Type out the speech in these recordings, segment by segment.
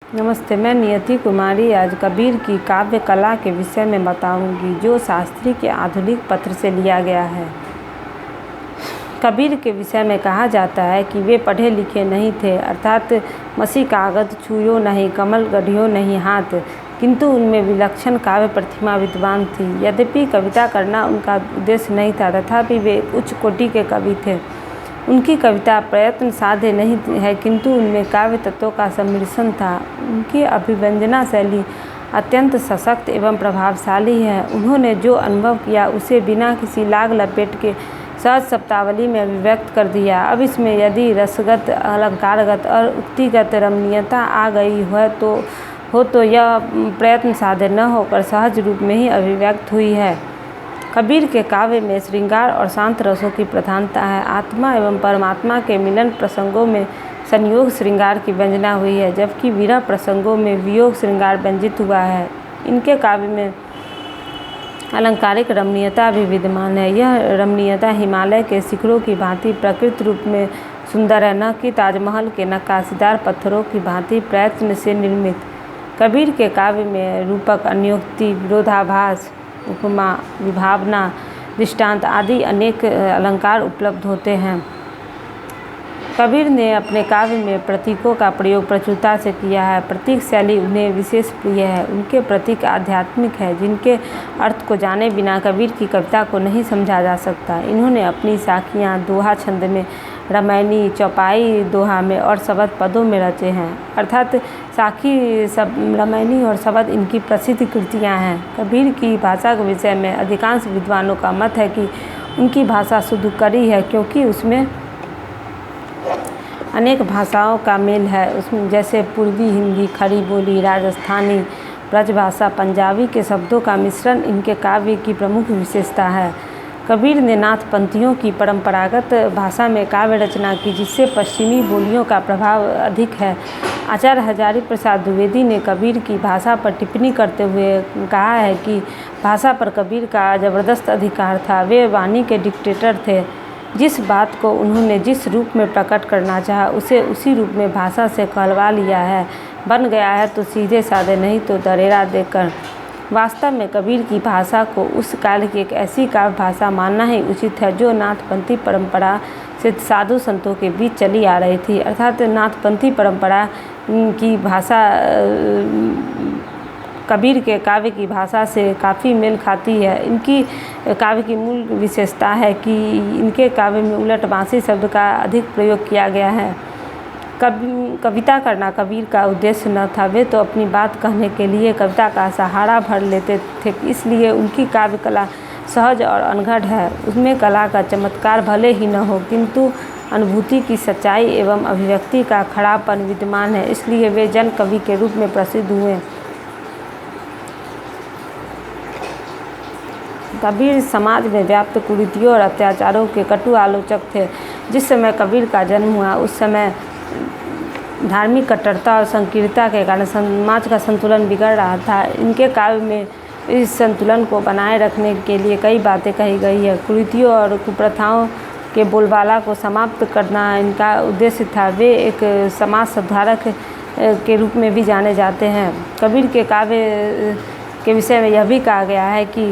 नमस्ते, मैं नियति कुमारी आज कबीर की काव्य कला के विषय में बताऊंगी, जो शास्त्री के आधुनिक पत्र से लिया गया है। कबीर के विषय में कहा जाता है कि वे पढ़े लिखे नहीं थे, अर्थात मसी कागज छुयो नहीं, कमल गढ़ियो नहीं हाथ, किंतु उनमें विलक्षण काव्य प्रतिमा विद्वान थी। यद्यपि कविता करना उनका उद्देश्य नहीं था, तथापि वे उच्च कोटि के कवि थे। उनकी कविता प्रयत्न साध्य नहीं है, किंतु उनमें काव्य तत्वों का सम्मिश्रण था। उनकी अभिव्यंजना शैली अत्यंत सशक्त एवं प्रभावशाली है। उन्होंने जो अनुभव किया उसे बिना किसी लाग लपेट के सहज शब्दावली में अभिव्यक्त कर दिया। अब इसमें यदि रसगत, अलंकारगत और उक्तिगत रमणीयता आ गई हो तो यह प्रयत्न साध्य न होकर सहज रूप में ही अभिव्यक्त हुई है। कबीर के काव्य में श्रृंगार और शांत रसों की प्रधानता है। आत्मा एवं परमात्मा के मिलन प्रसंगों में संयोग श्रृंगार की व्यंजना हुई है, जबकि विरह प्रसंगों में वियोग श्रृंगार व्यंजित हुआ है। इनके काव्य में अलंकारिक रमणीयता भी विद्यमान है। यह रमणीयता हिमालय के शिखरों की भांति प्रकृति रूप में सुंदर है, न कि ताजमहल के नक्काशीदार पत्थरों की भांति प्रयत्न से निर्मित। कबीर के काव्य में रूपक, अन्योक्ति, विरोधाभास, उपमा, विभावना, दृष्टांत आदि अनेक अलंकार उपलब्ध होते हैं। कबीर ने अपने काव्य में प्रतीकों का प्रयोग प्रचुरता से किया है। प्रतीक शैली उन्हें विशेष प्रिय है। उनके प्रतीक आध्यात्मिक है, जिनके अर्थ को जाने बिना कबीर की कविता को नहीं समझा जा सकता। इन्होंने अपनी साखियाँ दोहा छंद में, रामायणी, चौपाई दोहा में और शबद पदों में रचे हैं, अर्थात साखी, रामायणी और शबद इनकी प्रसिद्ध कृतियाँ हैं। कबीर की भाषा के विषय में अधिकांश विद्वानों का मत है कि उनकी भाषा शुद्ध करी है, क्योंकि उसमें अनेक भाषाओं का मेल है। उसमें जैसे पूर्वी हिंदी, खड़ी बोली, राजस्थानी, ब्रजभाषा, पंजाबी के शब्दों का मिश्रण इनके काव्य की प्रमुख विशेषता है। कबीर ने नाथपंथियों की परंपरागत भाषा में काव्य रचना की, जिससे पश्चिमी बोलियों का प्रभाव अधिक है। आचार्य हजारी प्रसाद द्विवेदी ने कबीर की भाषा पर टिप्पणी करते हुए कहा है कि भाषा पर कबीर का जबरदस्त अधिकार था। वे वाणी के डिक्टेटर थे। जिस बात को उन्होंने जिस रूप में प्रकट करना चाहा, उसे उसी रूप में भाषा से कहलवा लिया है। बन गया है तो सीधे साधे, नहीं तो दरेरा देकर। वास्तव में कबीर की भाषा को उस काल की एक ऐसी काव्य भाषा मानना ही उचित है, जो नाथपंथी परंपरा से साधु संतों के बीच चली आ रही थी। अर्थात नाथपंथी परंपरा की भाषा कबीर के काव्य की भाषा से काफ़ी मेल खाती है। इनकी काव्य की मूल विशेषता है कि इनके काव्य में उलटबांसी शब्द का अधिक प्रयोग किया गया है। कविता करना कबीर का उद्देश्य न था। वे तो अपनी बात कहने के लिए कविता का सहारा भर लेते थे, इसलिए उनकी काव्य कला सहज और अनघड़ है। उसमें कला का चमत्कार भले ही न हो, किंतु अनुभूति की सच्चाई एवं अभिव्यक्ति का खड़ापन विद्यमान है, इसलिए वे जन कवि के रूप में प्रसिद्ध हुए। कबीर समाज में व्याप्त कुरीतियों और अत्याचारों के कटु आलोचक थे। जिस समय कबीर का जन्म हुआ, उस समय धार्मिक कट्टरता और संकीर्णता के कारण समाज का संतुलन बिगड़ रहा था। इनके काव्य में इस संतुलन को बनाए रखने के लिए कई बातें कही गई है। कुरीतियों और कुप्रथाओं के बोलबाला को समाप्त करना इनका उद्देश्य था। वे एक समाज सुधारक के रूप में भी जाने जाते हैं। कबीर के काव्य के विषय में यह भी कहा गया है कि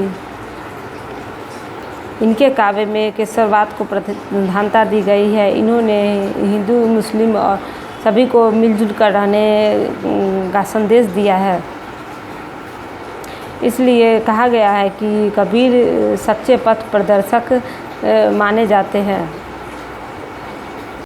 इनके काव्य में केशरवाद को प्रधानता दी गई है। इन्होंने हिंदू, मुस्लिम और सभी को मिलजुल कर रहने का संदेश दिया है। इसलिए कहा गया है कि कबीर सच्चे पथ प्रदर्शक माने जाते हैं।